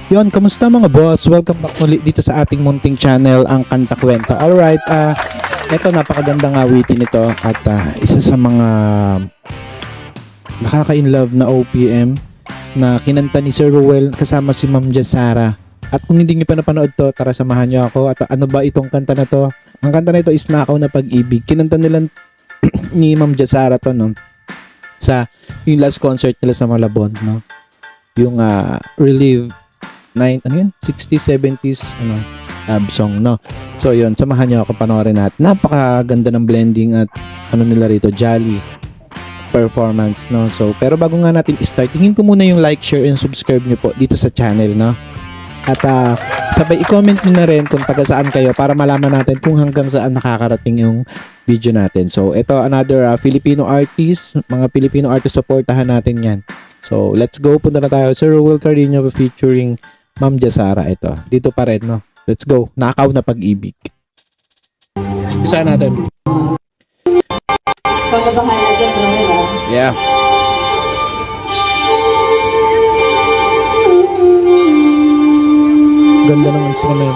Yon, kamusta mga boss? Welcome back ulit dito sa ating munting channel, ang Kanta Kwento. Alright, eto napakagandang awitin nito at isa sa mga nakaka-inlove na OPM na kinanta ni Sir Ruel kasama si Ma'am Jasara. At kung hindi niyo pa napanood to, tara samahan niyo ako. At ano ba itong kanta na to? Ang kanta na ito is Nakaw na Pag-ibig. Kinanta nila ni Ma'am Jasara to, no? Sa yung last concert nila sa Malabon, no? Yung Relieve 60s, 70s love song, no? So yun, samahan niyo ako panoorin natin. Napakaganda ng blending at ano nila rito, jolly performance, no? So pero bago nga natin start, tingin ko muna yung like, share and subscribe niyo po dito sa channel, no? At sabay i-comment niyo na rin kung taga saan kayo para malaman natin kung hanggang saan nakakarating yung video natin. So ito another Filipino artist, mga Filipino artist, supportahan natin yan. So let's go, punta na tayo. Sir Ruel Carino featuring Ma'am Jasara. Ito, dito pa rin, no? Let's go. Nakaw na Pag-ibig. Isa natin. Pagkabahala dyan sa mga. Yeah. Ganda ng instrument.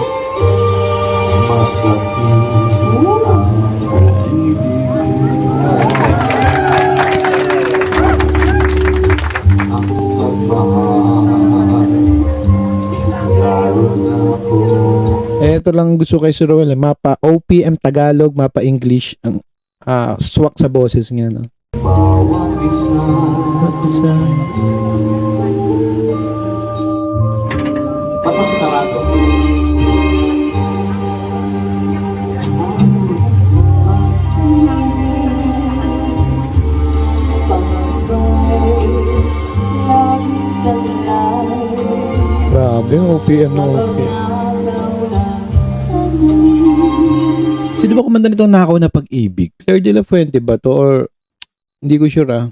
Ito lang gusto kay Sir Ruel, mapa OPM Tagalog, mapa English, ang swak sa boses niya, no? Tapos sa tarato. Grabe, OPM na OPM. Sino ba kumanda nitong Nakaw na Pag-ibig? Claire de la Fuente ba to? Or hindi ko sure,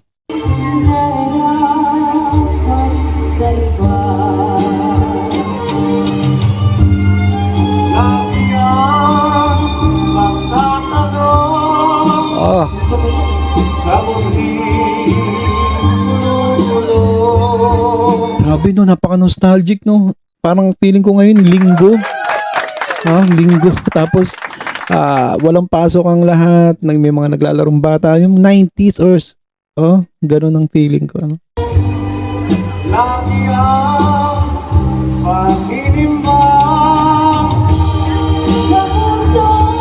Grabe, no, napaka-nostalgic, no? Parang feeling ko ngayon linggo. Linggo. Tapos walang pasok ang lahat, may mga naglalarong bata, yung 90s or ganun ang feeling ko, ano? Lagi ang pag-inimbang sa pusong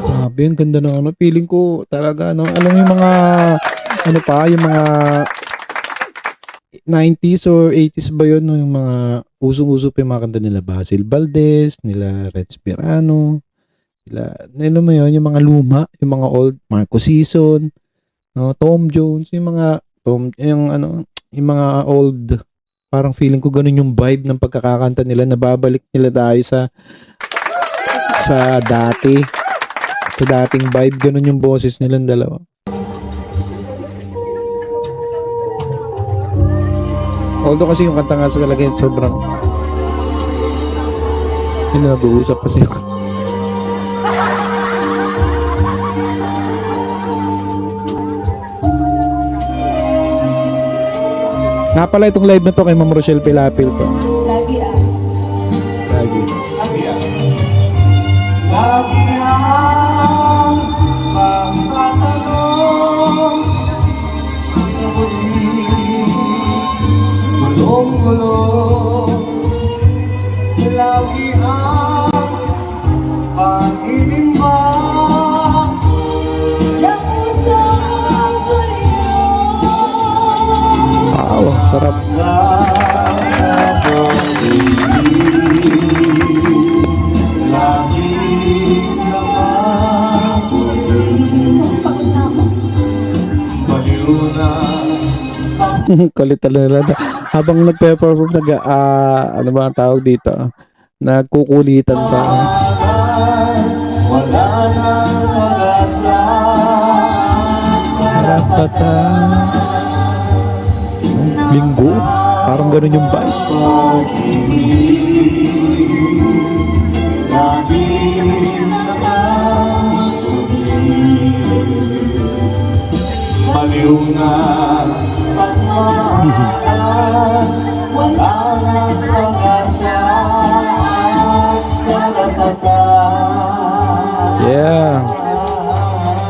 Grabe, ang ganda ng ano. Feeling ko talaga, no? Alam mo yung mga, yung mga 90s or 80s ba yun, no? Yung mga usong-uso pa yung mga kanta nila Basil Valdez, nila Red Spirano, nila mo yun, yung mga luma, yung mga old, Marco Sison, no? Tom Jones, yung mga, yung mga old, parang feeling ko ganun yung vibe ng pagkakakanta nila, nababalik nila tayo sa dating vibe, ganun yung boses nilang dalawa. Although kasi yung kanta nga sa talaga yun, sobrang nag-uusap kasi ako. Nga pala itong live na to kay Ma'am Rochelle Pilapil to. Lagi Lagi ang magtatanong sa muli, gulong-gulong. Lagi ang pag-inimbang sa pusong tuloy. Wow, sarap. Kulit talaga. Habang nagpe-perform, ano ba ang tawag dito? Nagkukulitan pa. wala nang pag-asa. Karapatan. Linggo? Parang ganun yung vibe. Baliw na pagmamahalan, wala nang pag-asa at karapatan. Yeah.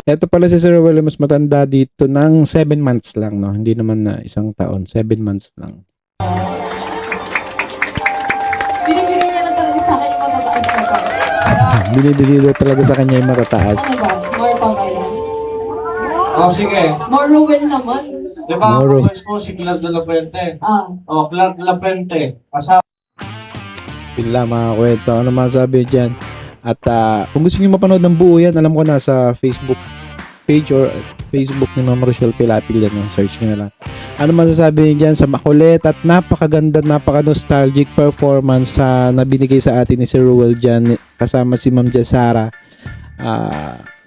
Ito pala si Sir Will, mas matanda dito ng 7 months lang, no? Hindi naman na isang taon, 7 months lang. Binibigay na lang talaga sa akin yung matataas na pa. Binibigay talaga sa kanya yung matataas. Ano ba? More pa kaya? Oh, sige. More Ruel naman. Di ba Moro. ang boys mo si Clark de la Fuente? Ah. Oh, Clark de la Fuente. Kasama Pila mga kwento. Ano masabi dyan? At kung gusto niyo mapanood ng buo yan, alam ko nasa Facebook page or Facebook ni Ma'am Rochelle Pilapil yan. Search nyo na lang. Ano masasabi niyo dyan sa makulit at napakaganda, napaka-nostalgic performance na binigay sa atin ni Sir Ruel dyan kasama si Ma'am Jasara.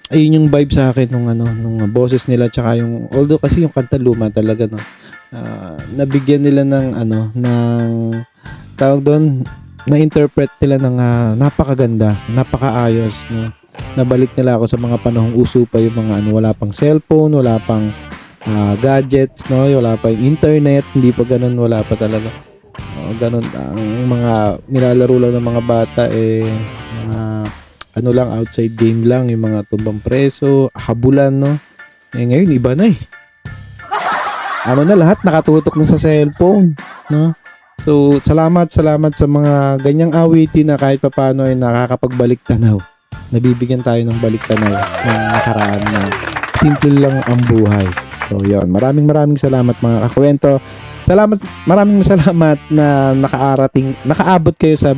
Ayun yung vibe sa akin nung boses nila tsaka yung although kasi yung kanta luma talaga no. Nabigyan nila ng tawag doon na-interpret nila ng napakaganda, napakaayos no. Nabalik nila ako sa mga panahong uso pa yung mga wala pang cellphone, wala pang gadgets no, wala pa yung internet, hindi pa ganun, wala pa talaga. Ganun ang mga nilalaro lang ng mga bata mga lang, outside game lang, yung mga tumbang preso, habulan, no? Ngayon, iba na eh. Na lahat, nakatutok na sa cellphone, no? So, salamat sa mga ganyang awitin na kahit papaano ay nakakapagbalik tanaw. Nabibigyan tayo ng balik tanaw ng nakaraan na simple lang ang buhay. So, yun. Maraming salamat mga kakwento. Maraming salamat na nakaabot kayo sa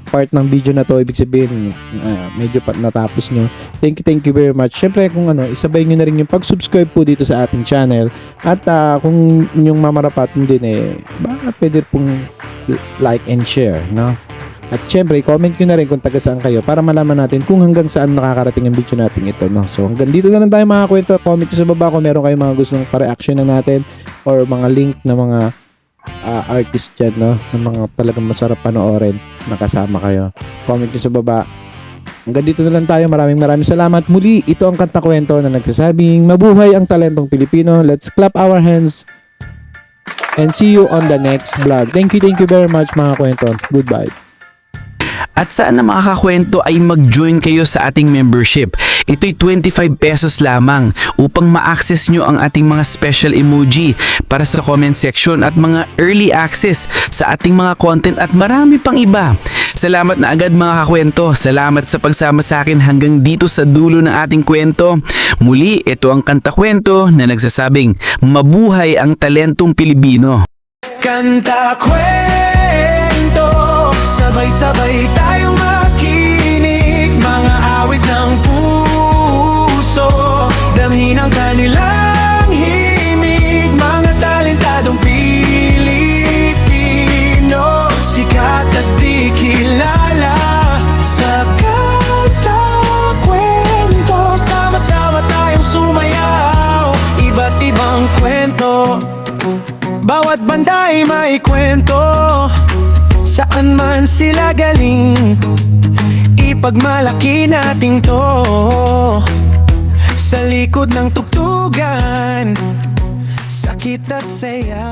part ng video na to. Ibig sabihin medyo natapos nyo. Thank you very much. Syempre kung isabay nyo na rin yung pag-subscribe po dito sa ating channel. At kung yung mamarapat din baka pwede pong like and share, no? At syempre comment nyo na rin kung taga saan kayo para malaman natin kung hanggang saan nakakarating ang video natin ito, no? So hanggang dito na lang tayo mga kwento. Comment nyo sa baba kung meron kayong mga gustong pa-reaction na natin or mga link na mga artist dyan, no? Na mga talagang masarap panoorin nakasama kayo. Comment nyo sa baba. Hanggang dito na lang tayo. Maraming salamat. Muli, ito ang Kanta Kwento na nagsasabing mabuhay ang talentong Pilipino. Let's clap our hands and see you on the next vlog. Thank you very much mga kwento. Goodbye. At saan na makakakwento ay mag-join kayo sa ating membership. Ito'y 25 pesos lamang upang ma-access nyo ang ating mga special emoji para sa comment section at mga early access sa ating mga content at marami pang iba. Salamat na agad mga kakwento. Salamat sa pagsama sa akin hanggang dito sa dulo ng ating kwento. Muli, ito ang Kanta Kwento na nagsasabing mabuhay ang talentong Pilipino. Kanta kwento, sabay-sabay tayong makinig, mga awit ng puso, damhin ang kanilang himig, mga talentadong Pilipino, sikat at di kilala sa Kanta Kwento. Sama-sama tayong sumayaw, iba't ibang kwento, bawat banda ay may kwento. Saan man sila galing, ipagmalaki natin to. Sa likod ng tugtugan, sakit at saya.